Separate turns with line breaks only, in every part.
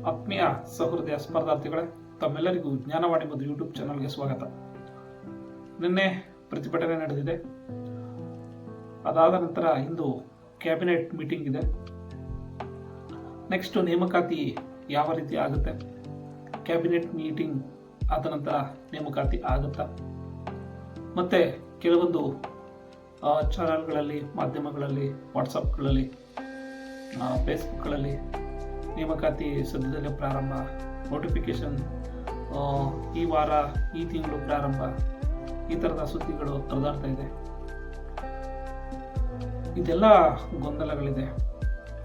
ಆತ್ಮೀಯ ಸಹೃದಯ ಸ್ಪರ್ಧಾರ್ಥಿಗಳೇ, ತಮ್ಮೆಲ್ಲರಿಗೂ ಜ್ಞಾನವಾಣಿ ಮತ್ತು ಯೂಟ್ಯೂಬ್ ಚಾನಲ್ಗೆ ಸ್ವಾಗತ. ನಿನ್ನೆ ಪ್ರತಿಭಟನೆ ನಡೆದಿದೆ. ಅದಾದ ನಂತರ ಇಂದು ಕ್ಯಾಬಿನೆಟ್ ಮೀಟಿಂಗ್ ಇದೆ. ನೆಕ್ಸ್ಟ್ ನೇಮಕಾತಿ ಯಾವ ರೀತಿ ಆಗುತ್ತೆ, ಕ್ಯಾಬಿನೆಟ್ ಮೀಟಿಂಗ್ ಆದ ನಂತರ ನೇಮಕಾತಿ ಆಗುತ್ತಾ, ಮತ್ತೆ ಕೆಲವೊಂದು ಚಾನಲ್ಗಳಲ್ಲಿ, ಮಾಧ್ಯಮಗಳಲ್ಲಿ, ವಾಟ್ಸಪ್ಗಳಲ್ಲಿ, ಫೇಸ್ಬುಕ್ಗಳಲ್ಲಿ ನೇಮಕಾತಿ ಸದ್ಯದಲ್ಲೇ ಪ್ರಾರಂಭ, ನೋಟಿಫಿಕೇಶನ್ ಈ ವಾರ, ಈ ತಿಂಗಳು ಪ್ರಾರಂಭ, ಈ ಥರದ ಸುದ್ದಿಗಳು ಹರಿದಾಡ್ತಾ ಇದೆ. ಇದೆಲ್ಲ ಗೊಂದಲಗಳಿದೆ.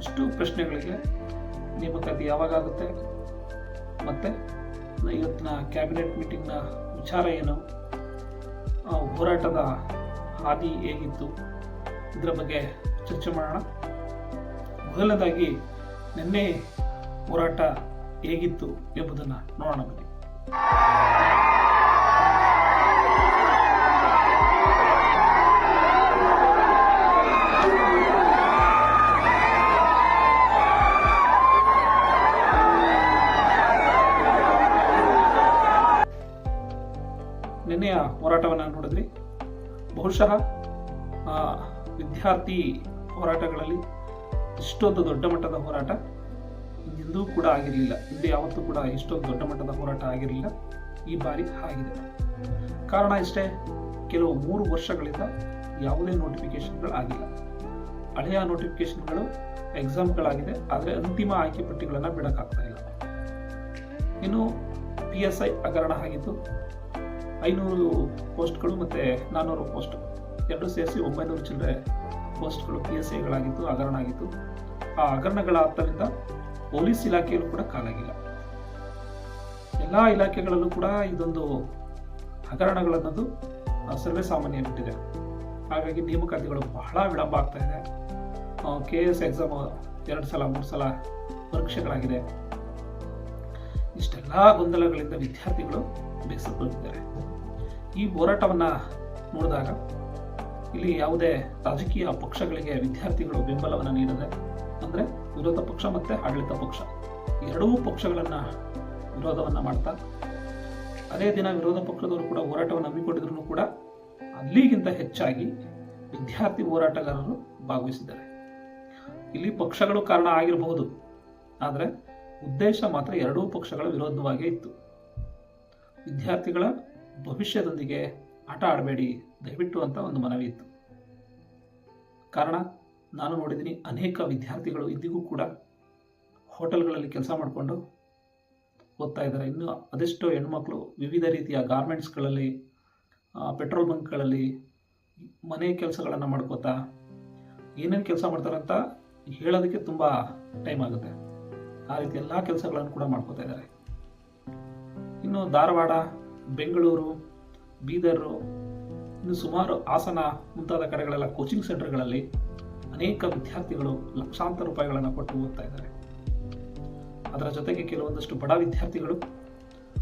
ಇಷ್ಟು ಪ್ರಶ್ನೆಗಳಿಗೆ ನೇಮಕಾತಿ ಯಾವಾಗ ಆಗುತ್ತೆ, ಮತ್ತೆ ಇವತ್ತಿನ ಕ್ಯಾಬಿನೆಟ್ ಮೀಟಿಂಗ್ನ ವಿಚಾರ ಏನು, ಹೋರಾಟದ ಹಾದಿ ಹೇಗಿತ್ತು, ಇದರ ಬಗ್ಗೆ ಚರ್ಚೆ ಮಾಡೋಣ. ಮೊದಲನೇದಾಗಿ ನಿನ್ನೆ ಹೋರಾಟ ಹೇಗಿತ್ತು ಎಂಬುದನ್ನು ನೋಡೋಣ ಬನ್ನಿ. ನಿನ್ನೆಯ ಹೋರಾಟವನ್ನು ನೋಡಿದ್ರಿ. ಬಹುಶಃ ವಿದ್ಯಾರ್ಥಿ ಹೋರಾಟಗಳಲ್ಲಿ ಇಷ್ಟೊಂದು ದೊಡ್ಡ ಮಟ್ಟದ ಹೋರಾಟ ಹಿಂದೂ ಕೂಡ ಆಗಿರಲಿಲ್ಲ. ಹಿಂದೆ ಯಾವತ್ತೂ ಕೂಡ ಇಷ್ಟೊಂದು ದೊಡ್ಡ ಮಟ್ಟದ ಹೋರಾಟ ಆಗಿರಲಿಲ್ಲ. ಈ ಬಾರಿ ಆಗಿದೆ. ಕಾರಣ ಇಷ್ಟೇ, ಕೆಲವು 3 ವರ್ಷಗಳಿಂದ ಯಾವುದೇ ನೋಟಿಫಿಕೇಶನ್ಗಳು ಆಗಿಲ್ಲ. ಹಳೆಯ ನೋಟಿಫಿಕೇಶನ್ಗಳು ಎಕ್ಸಾಮ್ಗಳಾಗಿದೆ, ಆದರೆ ಅಂತಿಮ ಆಯ್ಕೆ ಪಟ್ಟಿಗಳನ್ನು ಬಿಡೋಕ್ಕಾಗ್ತಾ ಇಲ್ಲ. ಇನ್ನು PSI ಹಗರಣ ಆಗಿತ್ತು. 500 ಪೋಸ್ಟ್ಗಳು ಮತ್ತು 400 ಪೋಸ್ಟ್ ಎರಡು ಸೇರಿಸಿ 900 ಚಿಲ್ಲರೆ ಪೋಸ್ಟ್ಗಳು PSIಗಳಾಗಿತ್ತು, ಹಗರಣ ಆಗಿತ್ತು. ಆ ಹಗರಣಗಳ ಹತ್ತರಿಂದ ಪೊಲೀಸ್ ಇಲಾಖೆಯಲ್ಲೂ ಕೂಡ ಕಾಲಾಗಿಲ್ಲ. ಎಲ್ಲ ಇಲಾಖೆಗಳಲ್ಲೂ ಕೂಡ ಇದೊಂದು ಹಗರಣಗಳನ್ನೋದು ಸರ್ವೇ ಸಾಮಾನ್ಯ ಬಿಟ್ಟಿದೆ. ಹಾಗಾಗಿ ನೇಮಕಾತಿಗಳು ಬಹಳ ವಿಳಂಬ ಆಗ್ತಾ ಇದೆ. KS ಎಕ್ಸಾಮ್ 2 ಸಲ 3 ಸಲ ಪರೀಕ್ಷೆಗಳಾಗಿದೆ. ಇಷ್ಟೆಲ್ಲ ಗೊಂದಲಗಳಿಂದ ವಿದ್ಯಾರ್ಥಿಗಳು ಬೇಸರಗೊಳ್ಳಿದ್ದಾರೆ. ಈ ಹೋರಾಟವನ್ನು ನೋಡಿದಾಗ ಇಲ್ಲಿ ಯಾವುದೇ ರಾಜಕೀಯ ಪಕ್ಷಗಳಿಗೆ ವಿದ್ಯಾರ್ಥಿಗಳು ಬೆಂಬಲವನ್ನು ನೀಡದೆ, ಅಂದರೆ ವಿರೋಧ ಪಕ್ಷ ಮತ್ತು ಆಡಳಿತ ಪಕ್ಷ ಎರಡೂ ಪಕ್ಷಗಳನ್ನು ವಿರೋಧವನ್ನು ಮಾಡ್ತಾ, ಅದೇ ದಿನ ವಿರೋಧ ಪಕ್ಷದವರು ಕೂಡ ಹೋರಾಟವನ್ನು ಹಮ್ಮಿಕೊಂಡಿದ್ರು ಕೂಡ ಅಲ್ಲಿಗಿಂತ ಹೆಚ್ಚಾಗಿ ವಿದ್ಯಾರ್ಥಿ ಹೋರಾಟಗಾರರು ಭಾಗವಹಿಸಿದ್ದಾರೆ. ಇಲ್ಲಿ ಪಕ್ಷಗಳು ಕಾರಣ ಆಗಿರಬಹುದು, ಆದರೆ ಉದ್ದೇಶ ಮಾತ್ರ ಎರಡೂ ಪಕ್ಷಗಳ ವಿರೋಧವಾಗೇ ಇತ್ತು. ವಿದ್ಯಾರ್ಥಿಗಳ ಭವಿಷ್ಯದೊಂದಿಗೆ ಆಟ ಆಡಬೇಡಿ ದಯವಿಟ್ಟು ಅಂತ ಒಂದು ಮನವಿ ಇತ್ತು. ಕಾರಣ ನಾನು ನೋಡಿದ್ದೀನಿ, ಅನೇಕ ವಿದ್ಯಾರ್ಥಿಗಳು ಇಂದಿಗೂ ಕೂಡ ಹೋಟೆಲ್ಗಳಲ್ಲಿ ಕೆಲಸ ಮಾಡಿಕೊಂಡು ಓದ್ತಾ ಇದ್ದಾರೆ. ಇನ್ನು ಅದೆಷ್ಟೋ ಹೆಣ್ಮಕ್ಳು ವಿವಿಧ ರೀತಿಯ ಗಾರ್ಮೆಂಟ್ಸ್ಗಳಲ್ಲಿ, ಪೆಟ್ರೋಲ್ ಬಂಕ್ಗಳಲ್ಲಿ ಮನೆ ಕೆಲಸಗಳನ್ನು ಮಾಡ್ಕೋತಾ ಏನೇನು ಕೆಲಸ ಮಾಡ್ತಾರಂತ ಹೇಳೋದಕ್ಕೆ ತುಂಬ ಟೈಮ್ ಆಗುತ್ತೆ. ಆ ರೀತಿ ಎಲ್ಲ ಕೆಲಸಗಳನ್ನು ಕೂಡ ಮಾಡ್ಕೋತಾ ಇದ್ದಾರೆ. ಇನ್ನು ಧಾರವಾಡ, ಬೆಂಗಳೂರು, ಬೀದರು, ಇನ್ನು ಸುಮಾರು ಹಾಸನ ಮುಂತಾದ ಕಡೆಗಳೆಲ್ಲ ಕೋಚಿಂಗ್ ಸೆಂಟರ್ಗಳಲ್ಲಿ ಅನೇಕ ವಿದ್ಯಾರ್ಥಿಗಳು ಲಕ್ಷಾಂತರ ರೂಪಾಯಿಗಳನ್ನು ಕೊಟ್ಟು ಓದ್ತಾ ಇದ್ದಾರೆ. ಅದರ ಜೊತೆಗೆ ಕೆಲವೊಂದಷ್ಟು ಬಡ ವಿದ್ಯಾರ್ಥಿಗಳು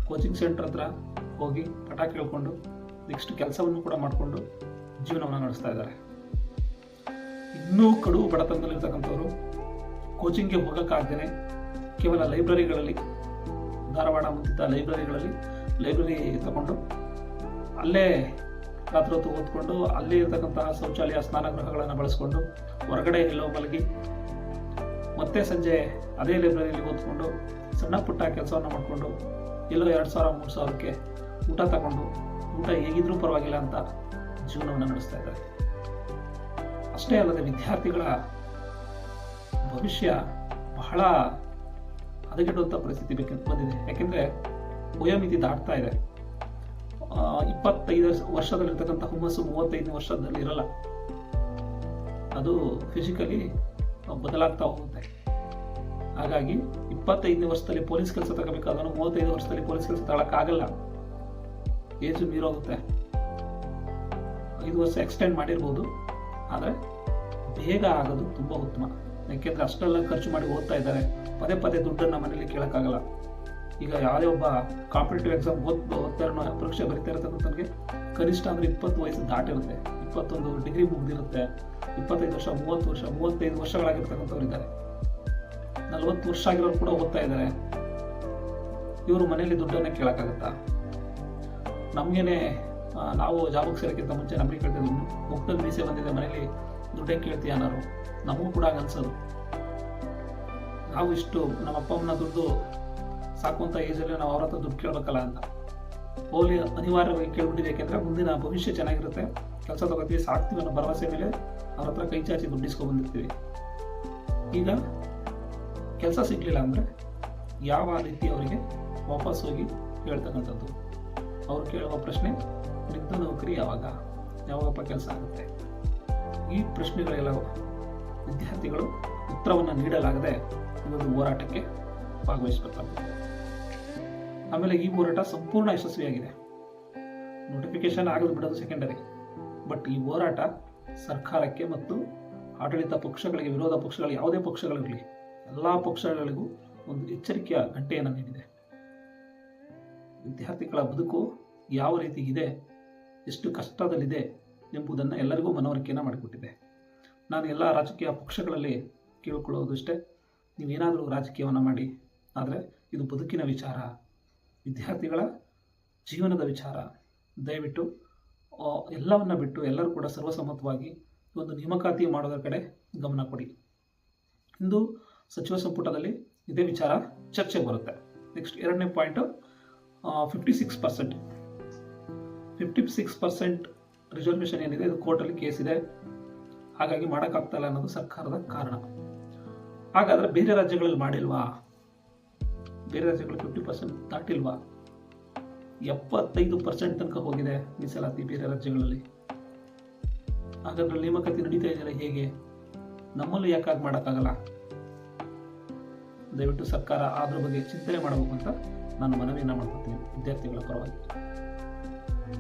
ಕೋಚಿಂಗ್ ಸೆಂಟರ್ ಹತ್ರ ಹೋಗಿ ಪಾಠ ಕೇಳಿಕೊಂಡು ನೆಕ್ಸ್ಟ್ ಕೆಲಸವನ್ನು ಕೂಡ ಮಾಡಿಕೊಂಡು ಜೀವನವನ್ನು ನಡೆಸ್ತಾ ಇದ್ದಾರೆ. ಇನ್ನೂ ಕಡು ಬಡತನದಲ್ಲಿರ್ತಕ್ಕಂಥವ್ರು ಕೋಚಿಂಗ್ಗೆ ಹೋಗೋಕ್ಕಾಗ್ದೇ ಕೇವಲ ಲೈಬ್ರರಿಗಳಲ್ಲಿ, ಧಾರವಾಡ ಮುಂತಾದ ಲೈಬ್ರರಿ ತಗೊಂಡು ಅಲ್ಲೇ ರಾತ್ರಿ ಹೊತ್ತು ಓದ್ಕೊಂಡು, ಅಲ್ಲೇ ಇರತಕ್ಕಂತಹ ಶೌಚಾಲಯ, ಸ್ನಾನಗೃಹಗಳನ್ನು ಬಳಸ್ಕೊಂಡು ಹೊರಗಡೆ ಎಲ್ಲೋ ಮಲಗಿ ಮತ್ತೆ ಸಂಜೆ ಅದೇ ಲೈಬ್ರರಿಯಲ್ಲಿ ಓದ್ಕೊಂಡು ಸಣ್ಣ ಪುಟ್ಟ ಕೆಲಸವನ್ನು ಮಾಡಿಕೊಂಡು ಎಲ್ಲೋ 2000-3000ಕ್ಕೆ ಊಟ ತಗೊಂಡು, ಊಟ ಹೇಗಿದ್ರೂ ಪರವಾಗಿಲ್ಲ ಅಂತ ಜೀವನವನ್ನು ನಡೆಸ್ತಾ ಇದ್ದಾರೆ. ಅಷ್ಟೇ ಅಲ್ಲದೆ ವಿದ್ಯಾರ್ಥಿಗಳ ಭವಿಷ್ಯ ಬಹಳ ಹದಗೆಡುವಂಥ ಪರಿಸ್ಥಿತಿ ಬಂದಿದೆ. ಯಾಕೆಂದರೆ ವಯೋಮಿತಿ ದಾಟ್ತಾ ಇದೆ. 25 ವರ್ಷದಲ್ಲಿರ್ತಕ್ಕಂಥ ಹುಮ್ಮಸ್ಸು 35 ವರ್ಷದಲ್ಲಿ ಇರಲ್ಲ. ಅದು ಫಿಸಿಕಲಿ ಬದಲಾಗ್ತಾ ಹೋಗುತ್ತೆ. ಹಾಗಾಗಿ 25 ವರ್ಷದಲ್ಲಿ ಪೊಲೀಸ್ ಕೆಲಸ ತಗೋಬೇಕಾದನು 35 ವರ್ಷದಲ್ಲಿ ಪೊಲೀಸ್ ಕೆಲಸ ತಗೊಳಕ್ಕಾಗಲ್ಲ. ಏಜು ಮೀರೋಗುತ್ತೆ. 5 ವರ್ಷ ಎಕ್ಸ್ಟೆಂಡ್ ಮಾಡಿರ್ಬೋದು, ಆದರೆ ಬೇಗ ಆಗೋದು ತುಂಬ ಉತ್ತಮ. ಯಾಕೆಂದರೆ ಅಷ್ಟೆಲ್ಲ ಖರ್ಚು ಮಾಡಿ ಓದ್ತಾ ಇದ್ದಾರೆ. ಪದೇ ಪದೇ ದುಡ್ಡನ್ನು ಮನೇಲಿ ಕೇಳೋಕ್ಕಾಗಲ್ಲ. ಈಗ ಯಾವುದೇ ಒಬ್ಬ ಕಾಂಪಿಟೇಟಿವ್ ಎಕ್ಸಾಮ್ ಓದ್ತಾ ಪರೀಕ್ಷೆ ಬರೀತಾ ಇರತಕ್ಕಂಥವ್ರಿಗೆ ಕನಿಷ್ಠ ಅಂದರೆ 20 ವಯಸ್ಸು ದಾಟಿರುತ್ತೆ. 21 ಡಿಗ್ರಿ ಮುಗಿದಿರುತ್ತೆ. 25 ವರ್ಷ, 30 ವರ್ಷ, 35 ವರ್ಷಗಳಾಗಿರ್ತಕ್ಕಂಥವ್ರು ಇದ್ದಾರೆ. 40 ವರ್ಷ ಆಗಿರೋರು ಕೂಡ ಓದ್ತಾ ಇದ್ದಾರೆ. ಇವರು ಮನೇಲಿ ದುಡ್ಡನ್ನು ಕೇಳೋಕ್ಕಾಗತ್ತಾ? ನಮಗೇನೆ ನಾವು ಜಾಬಕ್ಕೆ ಸೇರೋಕ್ಕಿಂತ ಮುಂಚೆ ನಮಗೆ ಕೇಳ್ತಿದ್ವಿ, ಮುಖದಲ್ಲಿ ಮೀಸೆ ಬಂದಿದೆ ಮನೇಲಿ ದುಡ್ಡೇ ಕೇಳ್ತೀಯ ಅನ್ನೋರು. ನಮಗೂ ಕೂಡ ಅನ್ಸೋದು, ನಾವು ಇಷ್ಟು ನಮ್ಮ ಅಪ್ಪ ಅಮ್ಮನ ದುಡ್ಡು ಸಾಕುವಂಥ ಏಜಲ್ಲಿ ನಾವು ಅವ್ರ ಹತ್ರ ದುಡ್ಡು ಕೇಳಬೇಕಲ್ಲ ಅಂತ ಹೋಲಿ ಅನಿವಾರ್ಯವಾಗಿ ಕೇಳ್ಬಿಟ್ಟಿದೆ. ಯಾಕೆಂದರೆ ಮುಂದಿನ ಭವಿಷ್ಯ ಚೆನ್ನಾಗಿರುತ್ತೆ, ಕೆಲಸ ತಗೋತೀವಿ, ಸಾಕ್ತೀವಿ ಅನ್ನೋ ಭರವಸೆ ಮೇಲೆ ಅವ್ರ ಹತ್ರ ಕೈ ಚಾಚಿ ದುಡ್ಡು ಇಸ್ಕೊಂಡ್ಬಂದಿರ್ತೀವಿ. ಈಗ ಕೆಲಸ ಸಿಗಲಿಲ್ಲ ಅಂದರೆ ಯಾವ ರೀತಿ ಅವರಿಗೆ ವಾಪಸ್ ಹೋಗಿ ಹೇಳ್ತಕ್ಕಂಥದ್ದು? ಅವರು ಕೇಳುವ ಪ್ರಶ್ನೆ, ನಿಂದು ನೌಕರಿ ಯಾವಾಗಪ್ಪ ಕೆಲಸ ಆಗುತ್ತೆ? ಈ ಪ್ರಶ್ನೆಗಳೆಲ್ಲ ವಿದ್ಯಾರ್ಥಿಗಳು ಉತ್ತರವನ್ನು ನೀಡಲಾಗದೆ ಈ ಒಂದು ಹೋರಾಟಕ್ಕೆ ಭಾಗವಹಿಸಬೇಕಾಗುತ್ತೆ. ಆಮೇಲೆ ಈ ಹೋರಾಟ ಸಂಪೂರ್ಣ ಯಶಸ್ವಿಯಾಗಿದೆ. ನೋಟಿಫಿಕೇಶನ್ ಆಗೋದು ಬಿಡೋದು ಸೆಕೆಂಡರಿ, ಬಟ್ ಈ ಹೋರಾಟ ಸರ್ಕಾರಕ್ಕೆ ಮತ್ತು ಆಡಳಿತ ಪಕ್ಷಗಳಿಗೆ, ವಿರೋಧ ಪಕ್ಷಗಳು, ಯಾವುದೇ ಪಕ್ಷಗಳಿರಲಿ ಎಲ್ಲ ಪಕ್ಷಗಳಿಗೂ ಒಂದು ಎಚ್ಚರಿಕೆಯ ಗಂಟೆಯನ್ನು ನೀಡಿದೆ. ವಿದ್ಯಾರ್ಥಿಗಳ ಬದುಕು ಯಾವ ರೀತಿ ಇದೆ, ಎಷ್ಟು ಕಷ್ಟದಲ್ಲಿದೆ ಎಂಬುದನ್ನು ಎಲ್ಲರಿಗೂ ಮನವರಿಕೆಯನ್ನು ಮಾಡಿಕೊಟ್ಟಿದೆ. ನಾನು ಎಲ್ಲ ರಾಜಕೀಯ ಪಕ್ಷಗಳಲ್ಲಿ ಕೇಳಿಕೊಳ್ಳೋದಷ್ಟೇ, ನೀವೇನಾದರೂ ರಾಜಕೀಯವನ್ನು ಮಾಡಿ, ಆದರೆ ಇದು ಬದುಕಿನ ವಿಚಾರ, ವಿದ್ಯಾರ್ಥಿಗಳ ಜೀವನದ ವಿಚಾರ. ದಯವಿಟ್ಟು ಎಲ್ಲವನ್ನು ಬಿಟ್ಟು ಎಲ್ಲರೂ ಕೂಡ ಸರ್ವಸಮ್ಮತವಾಗಿ ಒಂದು ನೇಮಕಾತಿ ಮಾಡೋದರ ಕಡೆ ಗಮನ ಕೊಡಿ. ಇಂದು ಸಚಿವ ಸಂಪುಟದಲ್ಲಿ ಇದೇ ವಿಚಾರ ಚರ್ಚೆಗೆ ಬರುತ್ತೆ. ನೆಕ್ಸ್ಟ್ ಎರಡನೇ ಪಾಯಿಂಟು, 56% ರಿಸರ್ವೇಷನ್ ಏನಿದೆ, ಇದು ಕೋರ್ಟಲ್ಲಿ ಕೇಸ್ ಇದೆ, ಹಾಗಾಗಿ ಮಾಡೋಕ್ಕಾಗ್ತಾಯಿಲ್ಲ ಅನ್ನೋದು ಸರ್ಕಾರದ ಕಾರಣ. ಹಾಗಾದರೆ ಬೇರೆ ರಾಜ್ಯಗಳಲ್ಲಿ ಮಾಡಿಲ್ವಾ? ಬೇರೆ ರಾಜ್ಯಗಳು 50% ದಾಟಿಲ್ವಾ? 75% ತನಕ ಹೋಗಿದೆ ಮೀಸಲಾತಿ ಬೇರೆ ರಾಜ್ಯಗಳಲ್ಲಿ. ಹಾಗಾದ್ರೆ ನೇಮಕಾತಿ ನಡೀತಾ ಇದೆಯಲ್ಲ, ಹೇಗೆ? ನಮ್ಮಲ್ಲೂ ಯಾಕಾಗಿ ಮಾಡೋಕ್ಕಾಗಲ್ಲ? ದಯವಿಟ್ಟು ಸರ್ಕಾರ ಅದ್ರ ಬಗ್ಗೆ ಚಿಂತನೆ ಮಾಡಬೇಕು ಅಂತ ನಾನು ಮನವಿಯನ್ನು ಮಾಡ್ಕೊತೀನಿ ವಿದ್ಯಾರ್ಥಿಗಳ ಪರವಾಗಿ.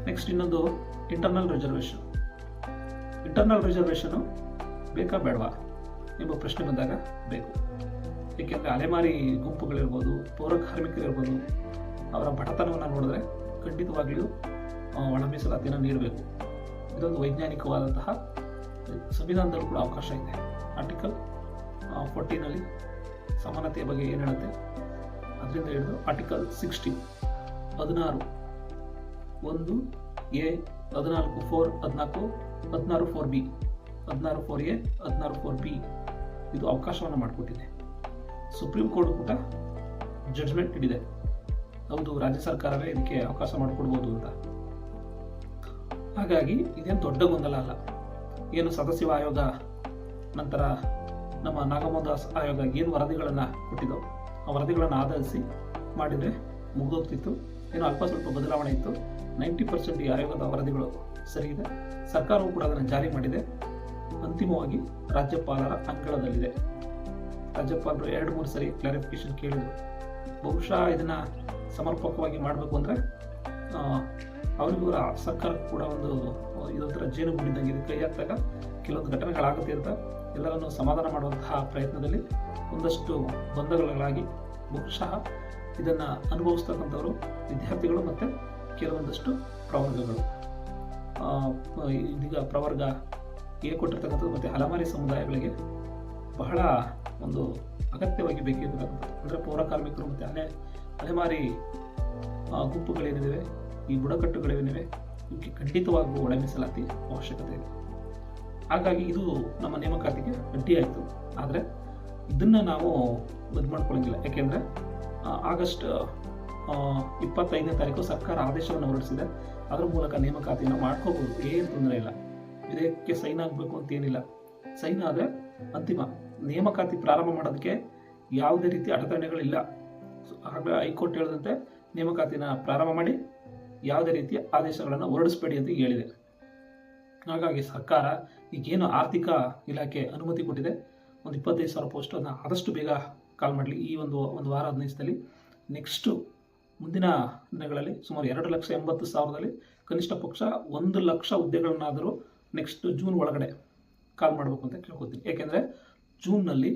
ನೆಕ್ಸ್ಟ್ ಇನ್ನೊಂದು, ಇಂಟರ್ನಲ್ ರಿಸರ್ವೇಷನು ಬೇಕಾ ಬೇಡವಾ ಎಂಬ ಪ್ರಶ್ನೆ ಬಂದಾಗ ಬೇಕು. ಏಕೆಂದರೆ ಅಲೆಮಾರಿ ಗುಂಪುಗಳಿರ್ಬೋದು, ಪೌರ ಕಾರ್ಮಿಕರಿರ್ಬೋದು, ಅವರ ಬಡತನವನ್ನು ನೋಡಿದ್ರೆ ಖಂಡಿತವಾಗ್ಲೂ ಒಳ ಮೀಸಲಾತಿಯನ್ನು ನೀಡಬೇಕು. ಇದೊಂದು ವೈಜ್ಞಾನಿಕವಾದಂತಹ, ಸಂವಿಧಾನದಲ್ಲೂ ಕೂಡ ಅವಕಾಶ ಇದೆ. ಆರ್ಟಿಕಲ್ 14ನಲ್ಲಿ ಸಮಾನತೆಯ ಬಗ್ಗೆ ಏನು ಹೇಳುತ್ತೆ, ಅದರಿಂದ ಹಿಡಿದು article 16, 16 1A, 14 4, 16 4B, 16 4A, 16 4B ಇದು ಅವಕಾಶವನ್ನು ಮಾಡಿಕೊಟ್ಟಿದೆ. ಸುಪ್ರೀಂ ಕೋರ್ಟ್ ಕೂಡ ಜಡ್ಜ್ಮೆಂಟ್ ನೀಡಿದೆ, ಹೌದು ರಾಜ್ಯ ಸರ್ಕಾರವೇ ಇದಕ್ಕೆ ಅವಕಾಶ ಮಾಡಿಕೊಡ್ಬೋದು ಅಂತ. ಹಾಗಾಗಿ ಇದೇನು ದೊಡ್ಡ ಗೊಂದಲ ಅಲ್ಲ. ಏನು ಸದಸ್ಯ ಆಯೋಗ, ನಂತರ ನಮ್ಮ ನಾಗಮೋಹನ್ ದಾಸ್ ಆಯೋಗ ಏನು ವರದಿಗಳನ್ನು ಕೊಟ್ಟಿದ್ದೋ ಆ ವರದಿಗಳನ್ನು ಆಧರಿಸಿ ಮಾಡಿದರೆ ಮುಗಿದೋಗ್ತಿತ್ತು. ಏನೋ ಅಲ್ಪ ಸ್ವಲ್ಪ ಬದಲಾವಣೆ ಇತ್ತು. 90% ಈ ಆಯೋಗದ ವರದಿಗಳು ಸರಿ ಇದೆ. ಸರ್ಕಾರವು ಕೂಡ ಅದನ್ನು ಜಾರಿ ಮಾಡಿದೆ. ಅಂತಿಮವಾಗಿ ರಾಜ್ಯಪಾಲರ ಅಂಗಳದಲ್ಲಿದೆ. ರಾಜ್ಯಪಾಲರು 2-3 ಸರಿ ಕ್ಲಾರಿಫಿಕೇಶನ್ ಕೇಳಿದರು. ಬಹುಶಃ ಇದನ್ನು ಸಮರ್ಪಕವಾಗಿ ಮಾಡಬೇಕು ಅಂದರೆ ಅವರಿಗೂ ಸರ್ಕಾರಕ್ಕೂ ಕೂಡ ಒಂದು ಇದೊಂಥರ ಜೇನುಗೂಡಿದ್ದಂಗೆ ಇದು ಕೈ ಹಾಕಿದಾಗ ಕೆಲವೊಂದು ಘಟನೆಗಳಾಗುತ್ತೆ ಅಂತ ಎಲ್ಲರನ್ನು ಸಮಾಧಾನ ಮಾಡುವಂತಹ ಪ್ರಯತ್ನದಲ್ಲಿ ಒಂದಷ್ಟು ಗೊಂದಲಗಳಾಗಿ ಬಹುಶಃ ಇದನ್ನು ಅನುಭವಿಸ್ತಕ್ಕಂಥವರು ವಿದ್ಯಾರ್ಥಿಗಳು ಮತ್ತು ಕೆಲವೊಂದಷ್ಟು ಪ್ರವರ್ಗಗಳು. ಇದೀಗ ಪ್ರವರ್ಗ ಕೊಟ್ಟಿರ್ತಕ್ಕಂಥದ್ದು ಮತ್ತು ಅಲೆಮಾರಿ ಸಮುದಾಯಗಳಿಗೆ ಬಹಳ ಒಂದು ಅಗತ್ಯವಾಗಿ ಬೇಕಿರತಕ್ಕಂಥದ್ದು ಅಂದರೆ ಪೌರ ಕಾರ್ಮಿಕರು ಮತ್ತು ಅಲೆಮಾರಿ ಗುಂಪುಗಳೇನಿವೆ, ಈ ಬುಡಕಟ್ಟುಗಳೇನಿವೆ, ಇವಕ್ಕೆ ಖಂಡಿತವಾಗೂ ಒಳ ಮೀಸಲಾತಿ ಅವಶ್ಯಕತೆ ಇದೆ. ಹಾಗಾಗಿ ಇದು ನಮ್ಮ ನೇಮಕಾತಿಗೆ ಅಡ್ಡಿ ಆಯಿತು. ಆದರೆ ಇದನ್ನು ನಾವು ಇದು ಮಾಡ್ಕೊಳ್ಳೋಂಗಿಲ್ಲ. ಯಾಕೆಂದರೆ ಆಗಸ್ಟ್ 25ನೇ ತಾರೀಕು ಸರ್ಕಾರ ಆದೇಶವನ್ನು ಹೊರಡಿಸಿದೆ. ಅದರ ಮೂಲಕ ನೇಮಕಾತಿಯನ್ನು ಮಾಡ್ಕೋಬೋದು, ಏನು ತೊಂದರೆ ಇಲ್ಲ. ಇದಕ್ಕೆ ಸೈನ್ ಆಗಬೇಕು ಅಂತೇನಿಲ್ಲ. ಸೈನ್ ಆದರೆ ಅಂತಿಮ ನೇಮಕಾತಿ ಪ್ರಾರಂಭ ಮಾಡೋದಕ್ಕೆ ಯಾವುದೇ ರೀತಿ ಅಡೆತಡೆಗಳಿಲ್ಲ. ಆಗ ಹೈಕೋರ್ಟ್ ಹೇಳಿದಂತೆ ನೇಮಕಾತಿನ ಪ್ರಾರಂಭ ಮಾಡಿ ಯಾವುದೇ ರೀತಿಯ ಆದೇಶಗಳನ್ನು ಹೊರಡಿಸಬೇಡಿ ಅಂತ ಹೇಳಿದೆ. ಹಾಗಾಗಿ ಸರ್ಕಾರ ಈಗೇನು ಆರ್ಥಿಕ ಇಲಾಖೆ ಅನುಮತಿ ಕೊಟ್ಟಿದೆ, ಒಂದು 25,000 ಪೋಸ್ಟನ್ನು ಆದಷ್ಟು ಬೇಗ ಕಾಲ್ ಮಾಡಲಿ. ಈ ಒಂದು ವಾರ 15 ದಿವಸದಲ್ಲಿ. ನೆಕ್ಸ್ಟು ಮುಂದಿನ ದಿನಗಳಲ್ಲಿ ಸುಮಾರು 2,80,000ದಲ್ಲಿ ಕನಿಷ್ಠ ಪಕ್ಷ 1,00,000 ಹುದ್ದೆಗಳನ್ನಾದರೂ ನೆಕ್ಸ್ಟ್ ಜೂನ್ ಒಳಗಡೆ ಕಾಲ್ ಮಾಡಬೇಕು ಅಂತ ಕೇಳ್ಕೊತೀನಿ. ಏಕೆಂದರೆ ಜೂನ್ನಲ್ಲಿ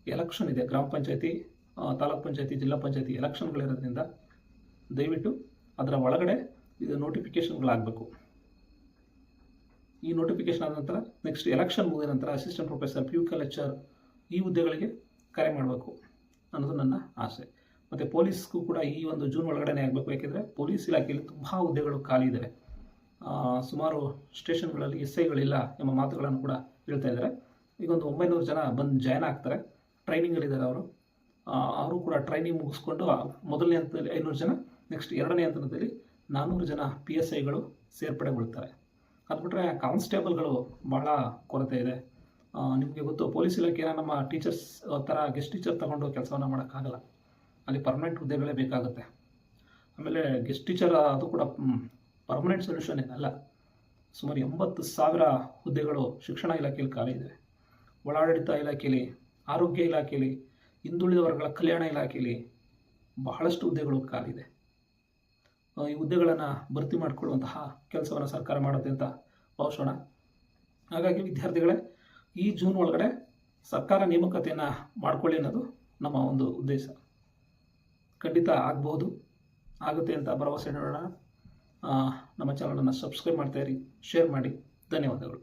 ಎಲೆಕ್ಷನ್ ಇದೆ. ಗ್ರಾಮ ಪಂಚಾಯತಿ, ತಾಲೂಕು ಪಂಚಾಯತಿ, ಜಿಲ್ಲಾ ಪಂಚಾಯತಿ ಎಲೆಕ್ಷನ್ಗಳಿರೋದ್ರಿಂದ ದಯವಿಟ್ಟು ಅದರ ಒಳಗಡೆ ಇದು ನೋಟಿಫಿಕೇಷನ್ಗಳಾಗಬೇಕು. ಈ ನೋಟಿಫಿಕೇಷನ್ ಆದ ನಂತರ ನೆಕ್ಸ್ಟ್ ಎಲೆಕ್ಷನ್ ಮುಗಿದ ನಂತರ ಅಸಿಸ್ಟೆಂಟ್ ಪ್ರೊಫೆಸರ್, PU ಲೆಕ್ಚರ್ ಈ ಹುದ್ದೆಗಳಿಗೆ ಕರೆ ಮಾಡಬೇಕು ಅನ್ನೋದು ನನ್ನ ಆಸೆ. ಮತ್ತು ಪೊಲೀಸ್ಗೂ ಕೂಡ ಈ ಒಂದು ಜೂನ್ ಒಳಗಡೆ ಆಗಬೇಕು. ಯಾಕೆಂದರೆ ಪೊಲೀಸ್ ಇಲಾಖೆಯಲ್ಲಿ ತುಂಬ ಹುದ್ದೆಗಳು ಖಾಲಿ ಇದ್ದಾವೆ. ಸುಮಾರು ಸ್ಟೇಷನ್ಗಳಲ್ಲಿ SIಗಳಿಲ್ಲ ಎಂಬ ಮಾತುಗಳನ್ನು ಕೂಡ ಹೇಳ್ತಾ ಇದ್ದಾರೆ. ಈಗ ಒಂದು 900 ಜನ ಬಂದು ಜಾಯ್ನ್ ಆಗ್ತಾರೆ, ಟ್ರೈನಿಂಗಲ್ಲಿದ್ದಾರೆ ಅವರು ಕೂಡ ಟ್ರೈನಿಂಗ್ ಮುಗಿಸ್ಕೊಂಡು ಮೊದಲನೇ ಹಂತದಲ್ಲಿ 500 ಜನ, ನೆಕ್ಸ್ಟ್ ಎರಡನೇ ಹಂತದಲ್ಲಿ 400 ಜನ PSIಗಳು ಸೇರ್ಪಡೆಗೊಳ್ತಾರೆ. ಅದು ಬಿಟ್ಟರೆ ಕಾನ್ಸ್ಟೇಬಲ್ಗಳು ಭಾಳ ಕೊರತೆ ಇದೆ. ನಿಮಗೆ ಗೊತ್ತು, ಪೊಲೀಸ್ ಇಲಾಖೆನ ನಮ್ಮ ಟೀಚರ್ಸ್ ಥರ ಗೆಸ್ಟ್ ಟೀಚರ್ ತಗೊಂಡು ಕೆಲಸವನ್ನು ಮಾಡೋಕ್ಕಾಗಲ್ಲ. ಅಲ್ಲಿ ಪರ್ಮನೆಂಟ್ ಹುದ್ದೆಗಳೇ ಬೇಕಾಗುತ್ತೆ. ಆಮೇಲೆ ಗೆಸ್ಟ್ ಟೀಚರ್ ಅದು ಕೂಡ ಪರ್ಮನೆಂಟ್ ಸೊಲ್ಯೂಷನ್ ಏನಲ್ಲ. ಸುಮಾರು 80,000 ಹುದ್ದೆಗಳು ಶಿಕ್ಷಣ ಇಲಾಖೆಯಲ್ಲಿ ಖಾಲಿ ಇದೆ. ಒಳಾಡಳಿತ ಇಲಾಖೆಯಲ್ಲಿ, ಆರೋಗ್ಯ ಇಲಾಖೆಯಲ್ಲಿ, ಹಿಂದುಳಿದ ವರ್ಗಗಳ ಕಲ್ಯಾಣ ಇಲಾಖೆಯಲ್ಲಿ ಬಹಳಷ್ಟು ಹುದ್ದೆಗಳು ಖಾಲಿ ಇದೆ. ಈ ಹುದ್ದೆಗಳನ್ನು ಭರ್ತಿ ಮಾಡಿಕೊಳ್ಳುವಂತಹ ಕೆಲಸವನ್ನು ಸರ್ಕಾರ ಮಾಡುತ್ತೆ ಅಂತ ಭಾವಿಸೋಣ. ಹಾಗಾಗಿ ವಿದ್ಯಾರ್ಥಿಗಳೇ, ಈ ಜೂನ್ ಒಳಗಡೆ ಸರ್ಕಾರ ನೇಮಕಾತಿಯನ್ನು ಮಾಡಿಕೊಳ್ಳಿ ಅನ್ನೋದು ನಮ್ಮ ಒಂದು ಉದ್ದೇಶ. ಖಂಡಿತ ಆಗಬಹುದು, ಆಗುತ್ತೆ ಅಂತ ಭರವಸೆ ನೀಡೋಣ. ನಮ್ಮ ಚಾನಲನ್ನು ಸಬ್ಸ್ಕ್ರೈಬ್ ಮಾಡ್ತಾಯಿರಿ, ಶೇರ್ ಮಾಡಿ. ಧನ್ಯವಾದಗಳು.